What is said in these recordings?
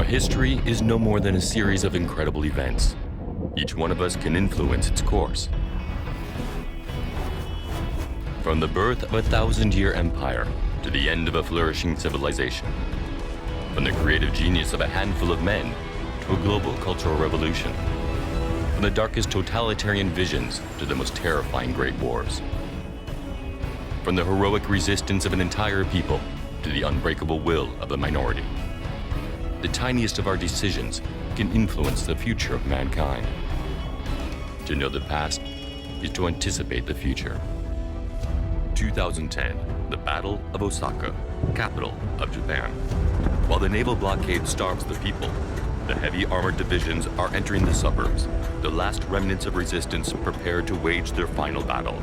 Our history is no more than a series of incredible events. Each one of us can influence its course. From the birth of a 1,000-year empire to the end of a flourishing civilization. From the creative genius of a handful of men to a global cultural revolution. From the darkest totalitarian visions to the most terrifying great wars. From the heroic resistance of an entire people to the unbreakable will of the minority. The tiniest of our decisions can influence the future of mankind. To know the past is to anticipate the future. 2010, the Battle of Osaka, capital of Japan. While the naval blockade starves the people, the heavy armored divisions are entering the suburbs, the last remnants of resistance prepared to wage their final battle.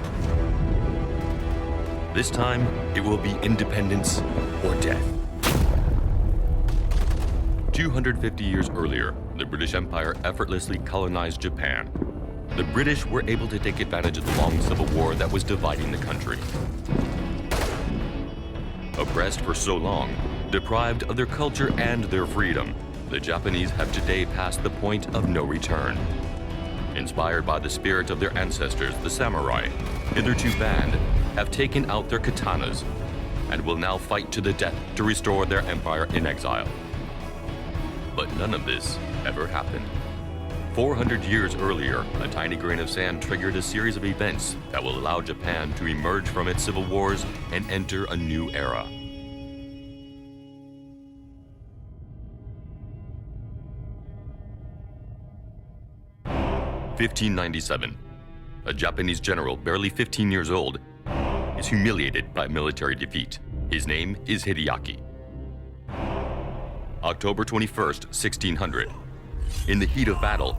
This time, it will be independence or death. 250 years earlier, the British Empire effortlessly colonized Japan. The British were able to take advantage of the long civil war that was dividing the country. Oppressed for so long, deprived of their culture and their freedom, the Japanese have today passed the point of no return. Inspired by the spirit of their ancestors, the samurai, hitherto banned, have taken out their katanas and will now fight to the death to restore their empire in exile. But none of this ever happened. 400 years earlier, a tiny grain of sand triggered a series of events that will allow Japan to emerge from its civil wars and enter a new era. (1597). A Japanese general, barely 15 years old, is humiliated by military defeat. His name is Hideaki. October 21st, 1600. In the heat of battle,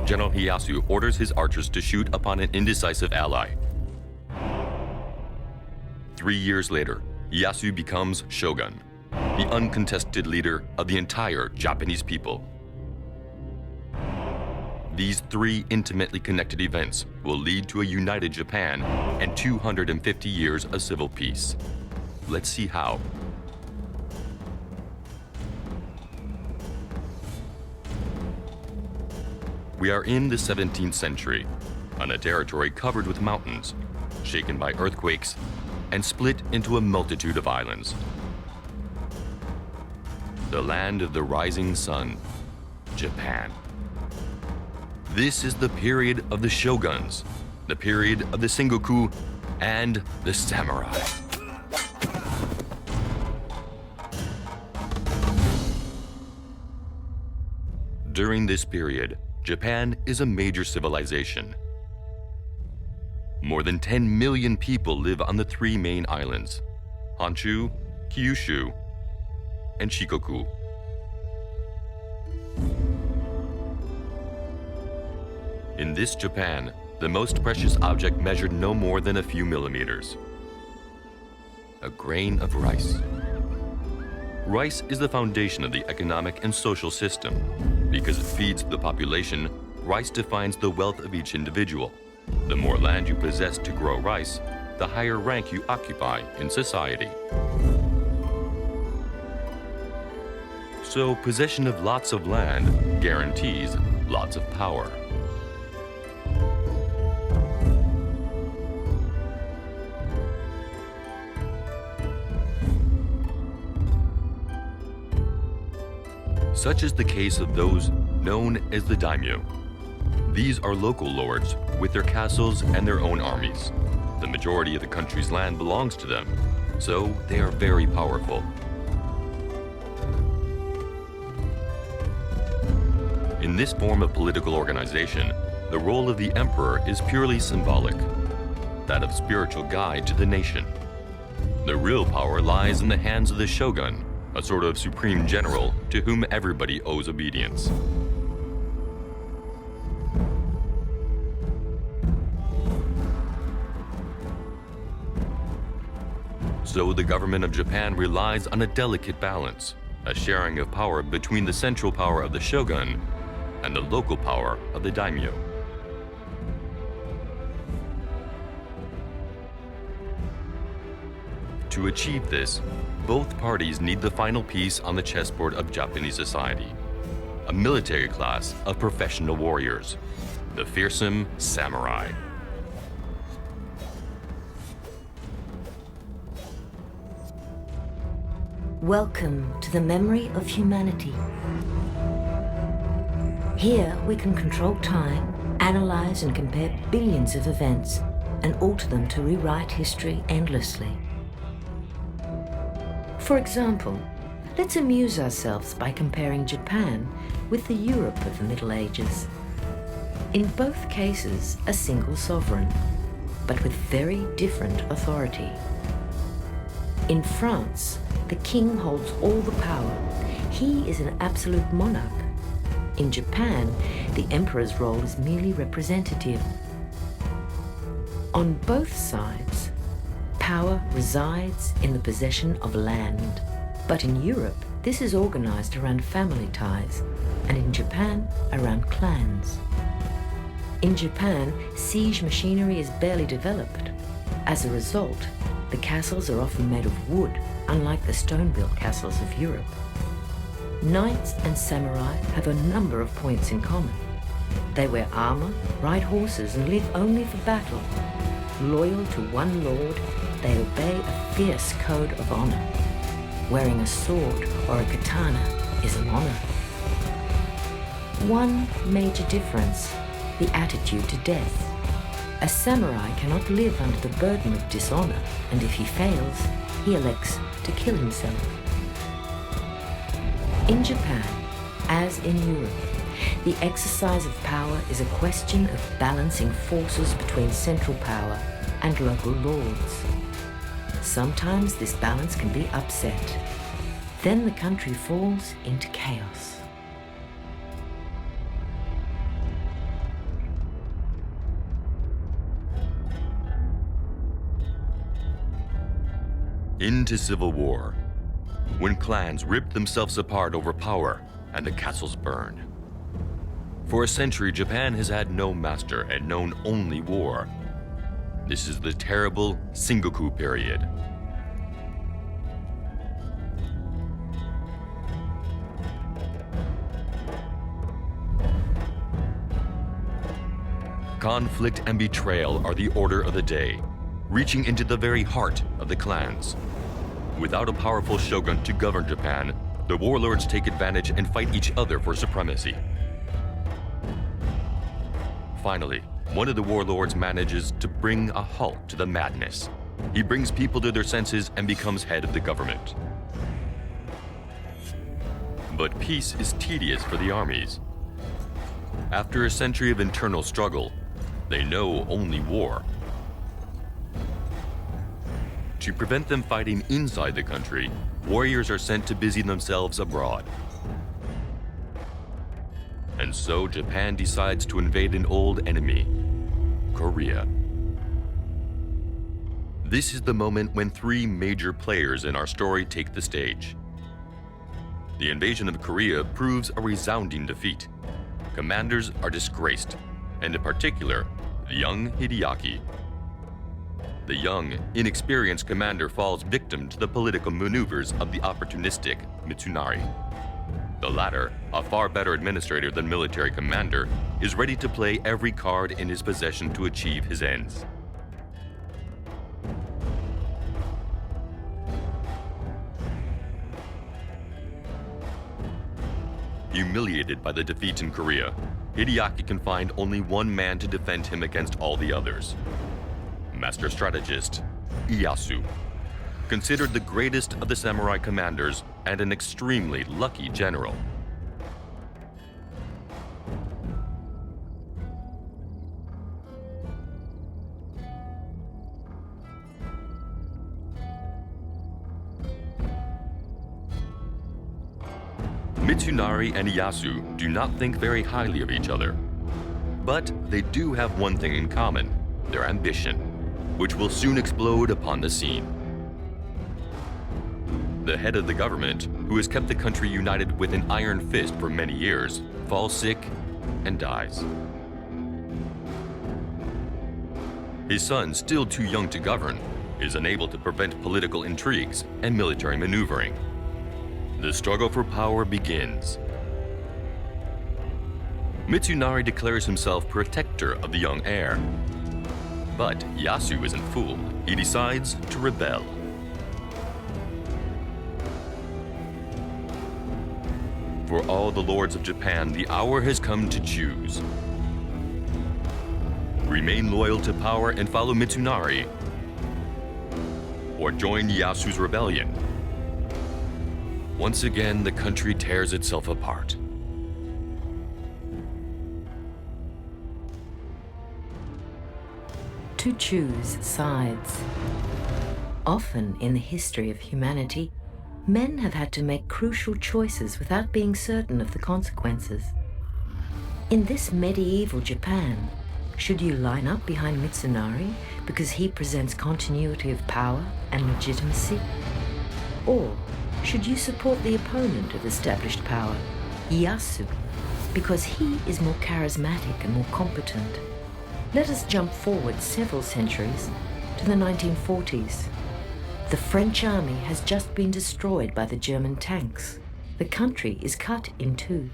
General Ieyasu orders his archers to shoot upon an indecisive ally. 3 years later, Ieyasu becomes Shogun, the uncontested leader of the entire Japanese people. These three intimately connected events will lead to a united Japan and 250 years of civil peace. Let's see how. We are in the 17th century, on a territory covered with mountains, shaken by earthquakes, and split into a multitude of islands. The land of the rising sun, Japan. This is the period of the shoguns, the period of the sengoku, and the samurai. During this period, Japan is a major civilization. More than 10 million people live on the three main islands, Honshu, Kyushu, and Shikoku. In this Japan, the most precious object measured no more than a few millimeters. A grain of rice. Rice is the foundation of the economic and social system. Because it feeds the population, rice defines the wealth of each individual. The more land you possess to grow rice, the higher rank you occupy in society. So possession of lots of land guarantees lots of power. Such is the case of those known as the daimyo. These are local lords with their castles and their own armies. The majority of the country's land belongs to them, so they are very powerful. In this form of political organization, the role of the emperor is purely symbolic, that of spiritual guide to the nation. The real power lies in the hands of the shogun, a sort of supreme general to whom everybody owes obedience. So the government of Japan relies on a delicate balance, a sharing of power between the central power of the shogun and the local power of the daimyo. To achieve this, both parties need the final piece on the chessboard of Japanese society, a military class of professional warriors, the fearsome samurai. Welcome to the memory of humanity. Here we can control time, analyze and compare billions of events, and alter them to rewrite history endlessly. For example, let's amuse ourselves by comparing Japan with the Europe of the Middle Ages. In both cases, a single sovereign, but with very different authority. In France, the king holds all the power. He is an absolute monarch. In Japan, the emperor's role is merely representative. On both sides, power resides in the possession of land. But in Europe, this is organized around family ties, and in Japan, around clans. In Japan, siege machinery is barely developed. As a result, the castles are often made of wood, unlike the stone-built castles of Europe. Knights and samurai have a number of points in common. They wear armor, ride horses, and live only for battle. Loyal to one lord, they obey a fierce code of honor. Wearing a sword or a katana is an honor. One major difference, the attitude to death. A samurai cannot live under the burden of dishonor, and if he fails, he elects to kill himself. In Japan, as in Europe, the exercise of power is a question of balancing forces between central power and local lords. Sometimes this balance can be upset. Then the country falls into chaos. Into civil war, when clans ripped themselves apart over power and the castles burned. For a century, Japan has had no master and known only war. This is the terrible Sengoku period. Conflict and betrayal are the order of the day, reaching into the very heart of the clans. Without a powerful shogun to govern Japan, the warlords take advantage and fight each other for supremacy. Finally, one of the warlords manages to bring a halt to the madness. He brings people to their senses and becomes head of the government. But peace is tedious for the armies. After a century of internal struggle, they know only war. To prevent them fighting inside the country, warriors are sent to busy themselves abroad. And so Japan decides to invade an old enemy, Korea. This is the moment when three major players in our story take the stage. The invasion of Korea proves a resounding defeat. Commanders are disgraced, and in particular, the young Hideaki. The young, inexperienced commander falls victim to the political maneuvers of the opportunistic Mitsunari. The latter, a far better administrator than military commander, is ready to play every card in his possession to achieve his ends. Humiliated by the defeat in Korea, Hideaki can find only one man to defend him against all the others. Master strategist, Ieyasu, considered the greatest of the samurai commanders and an extremely lucky general. Mitsunari and Ieyasu do not think very highly of each other. But they do have one thing in common, their ambition, which will soon explode upon the scene. The head of the government, who has kept the country united with an iron fist for many years, falls sick and dies. His son, still too young to govern, is unable to prevent political intrigues and military maneuvering. The struggle for power begins. Mitsunari declares himself protector of the young heir. But Ieyasu isn't fooled. He decides to rebel. For all the lords of Japan, the hour has come to choose. Remain loyal to power and follow Mitsunari, or join Ieyasu's rebellion. Once again, the country tears itself apart. To choose sides. Often in the history of humanity, men have had to make crucial choices without being certain of the consequences. In this medieval Japan, should you line up behind Mitsunari because he presents continuity of power and legitimacy? Or should you support the opponent of established power, Ieyasu, because he is more charismatic and more competent? Let us jump forward several centuries to the 1940s. The French army has just been destroyed by the German tanks. The country is cut in two.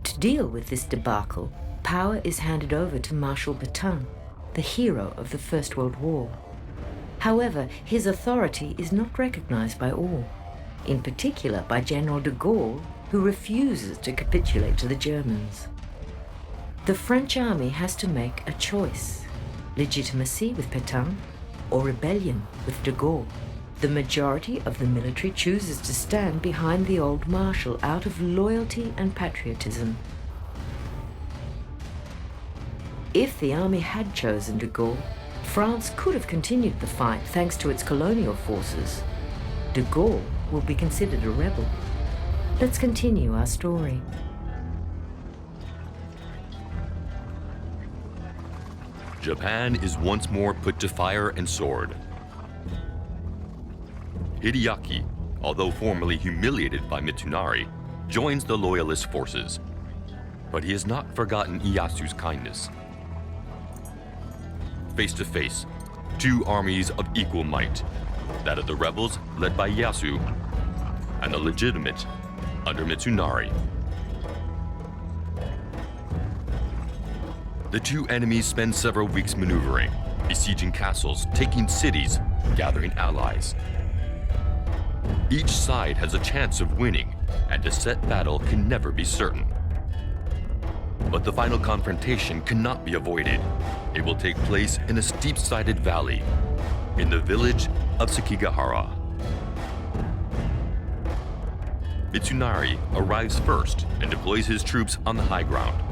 To deal with this debacle, power is handed over to Marshal Pétain, the hero of the First World War. However, his authority is not recognized by all, in particular by General de Gaulle, who refuses to capitulate to the Germans. The French army has to make a choice: legitimacy with Pétain or rebellion with de Gaulle. The majority of the military chooses to stand behind the old marshal out of loyalty and patriotism. If the army had chosen de Gaulle, France could have continued the fight thanks to its colonial forces. De Gaulle will be considered a rebel. Let's continue our story. Japan is once more put to fire and sword. Hideaki, although formerly humiliated by Mitsunari, joins the loyalist forces. But he has not forgotten Ieyasu's kindness. Face to face, two armies of equal might, that of the rebels led by Ieyasu and the legitimate under Mitsunari. The two enemies spend several weeks maneuvering, besieging castles, taking cities, gathering allies. Each side has a chance of winning, and a set battle can never be certain. But the final confrontation cannot be avoided. It will take place in a steep-sided valley, in the village of Sekigahara. Mitsunari arrives first and deploys his troops on the high ground.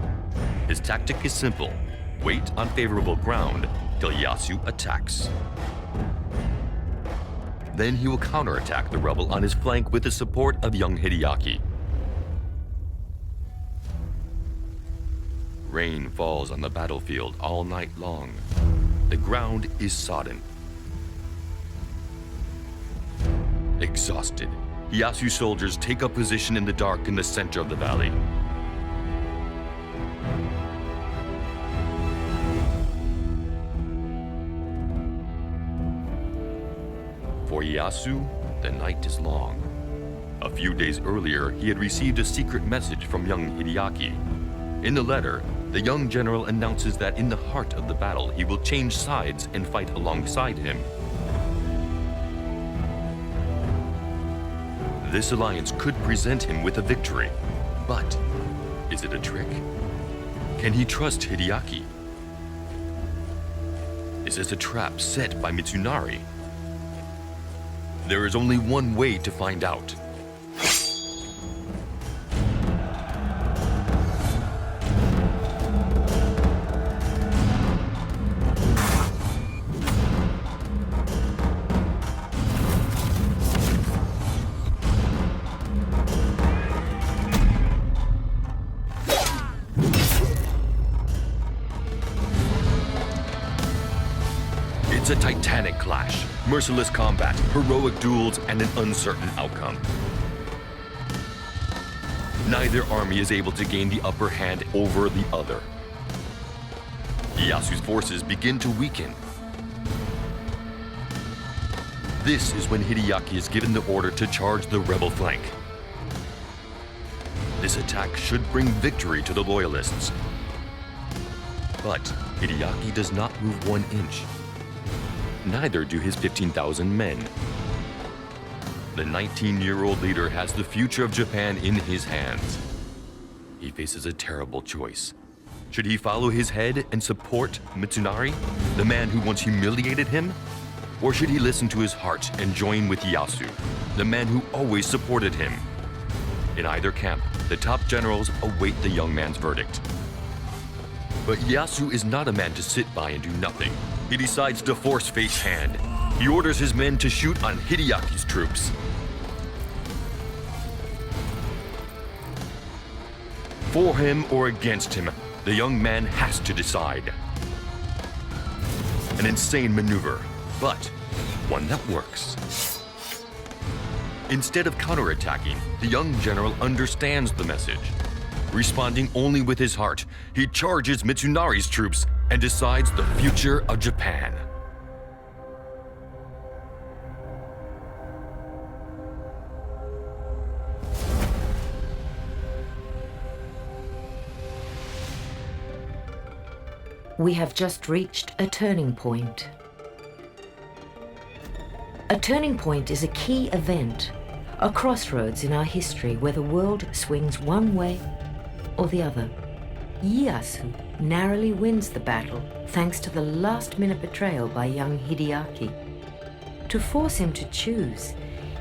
His tactic is simple: wait on favorable ground till Ieyasu attacks. Then he will counterattack the rebel on his flank with the support of young Hideaki. Rain falls on the battlefield all night long. The ground is sodden. Exhausted, Ieyasu's soldiers take up position in the dark in the center of the valley. For Ieyasu, the night is long. A few days earlier, he had received a secret message from young Hideaki. In the letter, the young general announces that in the heart of the battle, he will change sides and fight alongside him. This alliance could present him with a victory, but is it a trick? Can he trust Hideaki? Is this a trap set by Mitsunari? There is only one way to find out. It's a titanic clash, merciless combat, heroic duels, and an uncertain outcome. Neither army is able to gain the upper hand over the other. Ieyasu's forces begin to weaken. This is when Hideaki is given the order to charge the rebel flank. This attack should bring victory to the loyalists. But Hideaki does not move 1 inch. Neither do his 15,000 men. The 19-year-old leader has the future of Japan in his hands. He faces a terrible choice. Should he follow his head and support Mitsunari, the man who once humiliated him? Or should he listen to his heart and join with Ieyasu, the man who always supported him? In either camp, the top generals await the young man's verdict. But Ieyasu is not a man to sit by and do nothing. He decides to force fate's hand. He orders his men to shoot on Hideaki's troops. For him or against him, the young man has to decide. An insane maneuver, but one that works. Instead of counterattacking, the young general understands the message. Responding only with his heart, he charges Mitsunari's troops and decides the future of Japan. We have just reached a turning point. A turning point is a key event, a crossroads in our history where the world swings one way or the other. Ieyasu narrowly wins the battle thanks to the last-minute betrayal by young Hideaki. To force him to choose,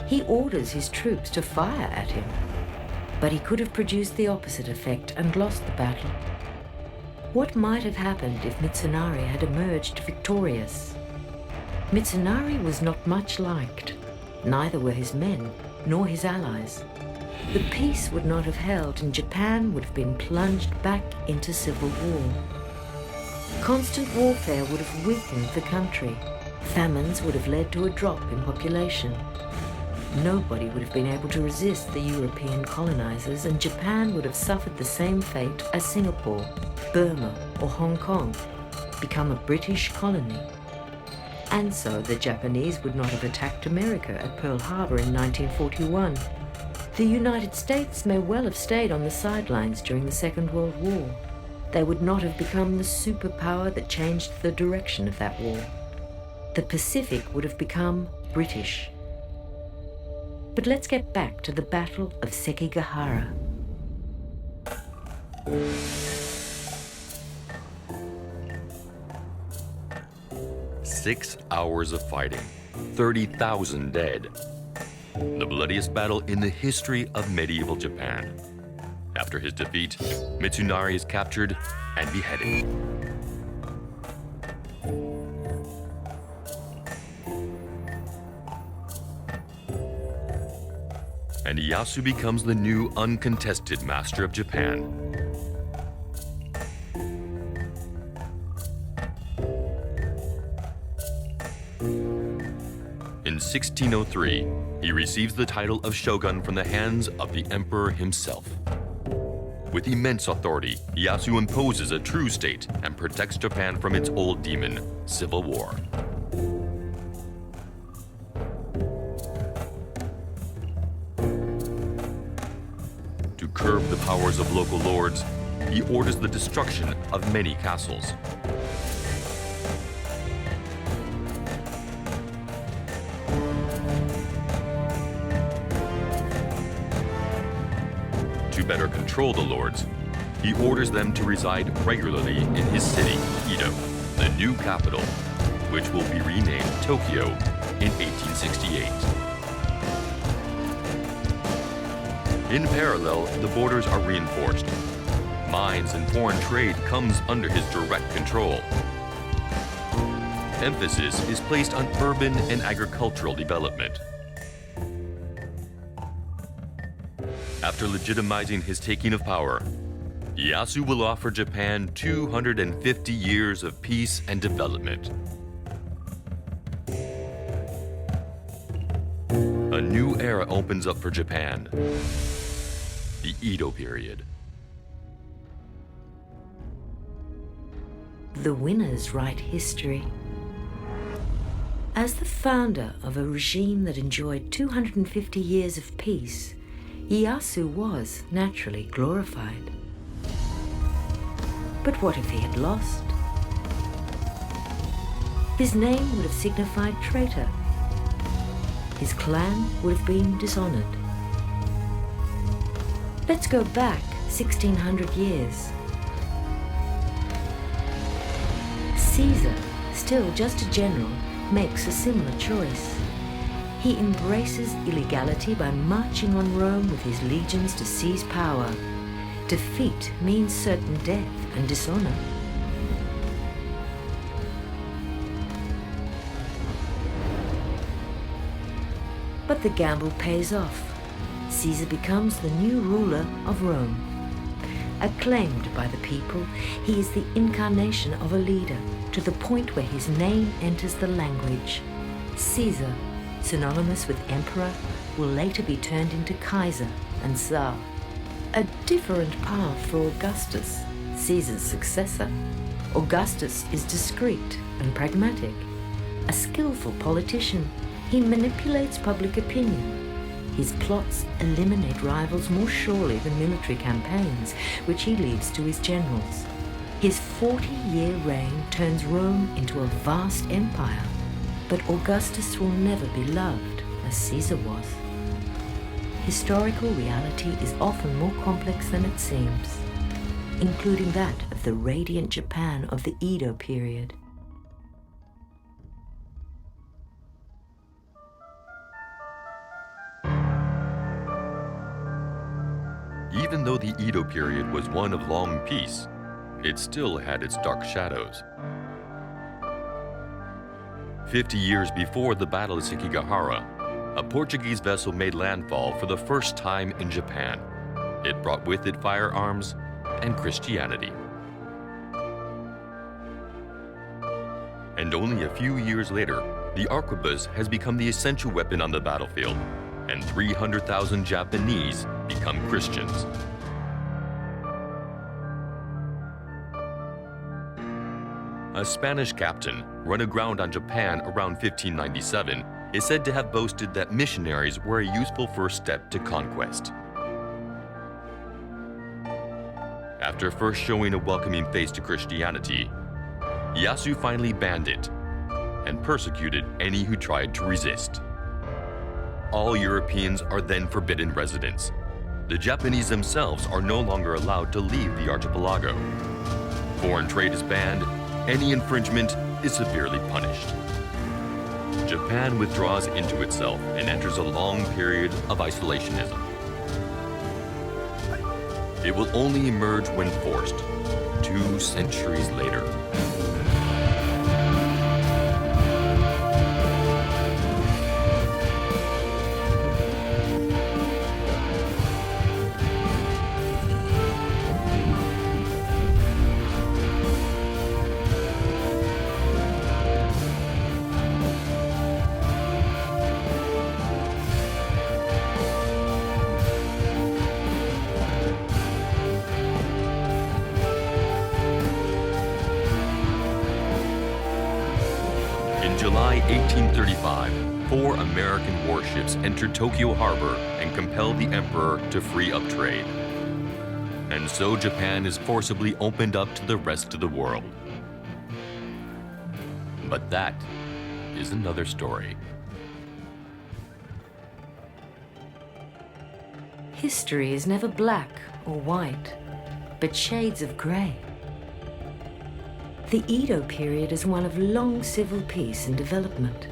he orders his troops to fire at him. But he could have produced the opposite effect and lost the battle. What might have happened if Mitsunari had emerged victorious? Mitsunari was not much liked. Neither were his men, nor his allies. The peace would not have held, and Japan would have been plunged back into civil war. Constant warfare would have weakened the country. Famines would have led to a drop in population. Nobody would have been able to resist the European colonizers, and Japan would have suffered the same fate as Singapore, Burma, or Hong Kong, become a British colony. And so the Japanese would not have attacked America at Pearl Harbor in 1941. The United States may well have stayed on the sidelines during the Second World War. They would not have become the superpower that changed the direction of that war. The Pacific would have become British. But let's get back to the Battle of Sekigahara. Six hours of fighting, 30,000 dead. The bloodiest battle in the history of medieval Japan. After his defeat, Mitsunari is captured and beheaded. And Ieyasu becomes the new uncontested master of Japan. In 1603, he receives the title of Shogun from the hands of the emperor himself. With immense authority, Ieyasu imposes a true state and protects Japan from its old demon, civil war. To curb the powers of local lords, he orders the destruction of many castles. To better control the lords, he orders them to reside regularly in his city, Edo, the new capital, which will be renamed Tokyo in 1868. In parallel, the borders are reinforced. Mines and foreign trade comes under his direct control. Emphasis is placed on urban and agricultural development. After legitimizing his taking of power, Ieyasu will offer Japan 250 years of peace and development. A new era opens up for Japan, the Edo Period. The winners write history. As the founder of a regime that enjoyed 250 years of peace, Ieyasu was naturally glorified. But what if he had lost? His name would have signified traitor. His clan would have been dishonored. Let's go back 1600 years. Caesar, still just a general, makes a similar choice. He embraces illegality by marching on Rome with his legions to seize power. Defeat means certain death and dishonor. But the gamble pays off. Caesar becomes the new ruler of Rome. Acclaimed by the people, he is the incarnation of a leader, to the point where his name enters the language. Caesar, synonymous with emperor, will later be turned into Kaiser and Tsar. A different path for Augustus, Caesar's successor. Augustus is discreet and pragmatic. A skillful politician, he manipulates public opinion. His plots eliminate rivals more surely than military campaigns, which he leaves to his generals. His 40-year reign turns Rome into a vast empire, but Augustus will never be loved as Caesar was. Historical reality is often more complex than it seems, including that of the radiant Japan of the Edo period. Even though the Edo period was one of long peace, it still had its dark shadows. 50 years before the Battle of Sekigahara, a Portuguese vessel made landfall for the first time in Japan. It brought with it firearms and Christianity. And only a few years later, the arquebus has become the essential weapon on the battlefield, and 300,000 Japanese become Christians. A Spanish captain run aground on Japan around 1597 is said to have boasted that missionaries were a useful first step to conquest. After first showing a welcoming face to Christianity, Ieyasu finally banned it and persecuted any who tried to resist. All Europeans are then forbidden residence. The Japanese themselves are no longer allowed to leave the archipelago. Foreign trade is banned. Any infringement is severely punished. Japan withdraws into itself and enters a long period of isolationism. It will only emerge when forced, 2 centuries later. July 1835, 4 American warships entered Tokyo Harbor and compelled the emperor to free up trade. And so Japan is forcibly opened up to the rest of the world. But that is another story. History is never black or white, but shades of grey. The Edo period is one of long civil peace and development,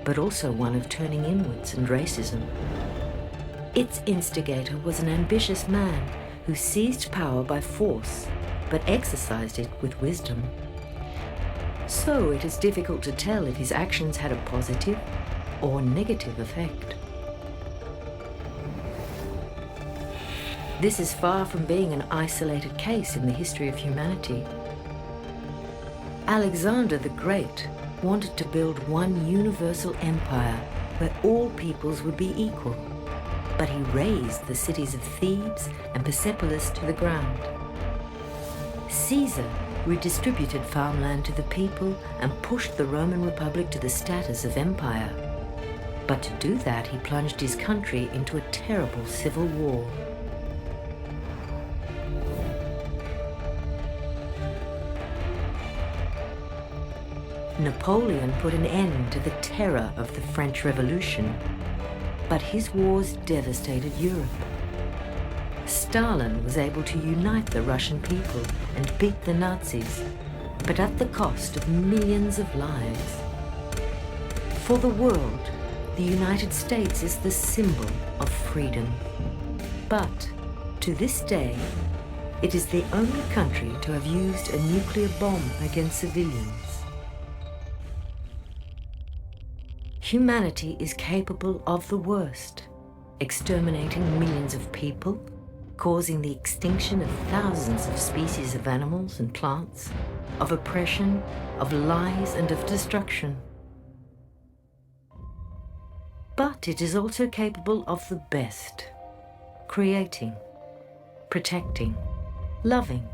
but also one of turning inwards and racism. Its instigator was an ambitious man who seized power by force, but exercised it with wisdom. So it is difficult to tell if his actions had a positive or negative effect. This is far from being an isolated case in the history of humanity. Alexander the Great wanted to build one universal empire where all peoples would be equal, but he razed the cities of Thebes and Persepolis to the ground. Caesar redistributed farmland to the people, and pushed the Roman Republic to the status of empire. But to do that, he plunged his country into a terrible civil war. Napoleon put an end to the terror of the French Revolution, but his wars devastated Europe. Stalin was able to unite the Russian people and beat the Nazis, but at the cost of millions of lives. For the world, the United States is the symbol of freedom. But to this day, it is the only country to have used a nuclear bomb against civilians. Humanity is capable of the worst, exterminating millions of people, causing the extinction of thousands of species of animals and plants, of oppression, of lies, and of destruction. But it is also capable of the best, creating, protecting, loving.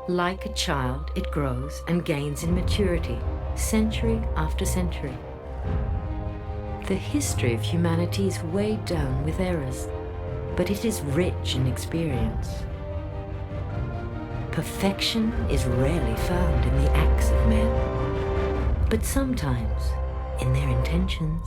Like a child, it grows and gains in maturity, century after century. The history of humanity is weighed down with errors, but it is rich in experience. Perfection is rarely found in the acts of men, but sometimes in their intentions.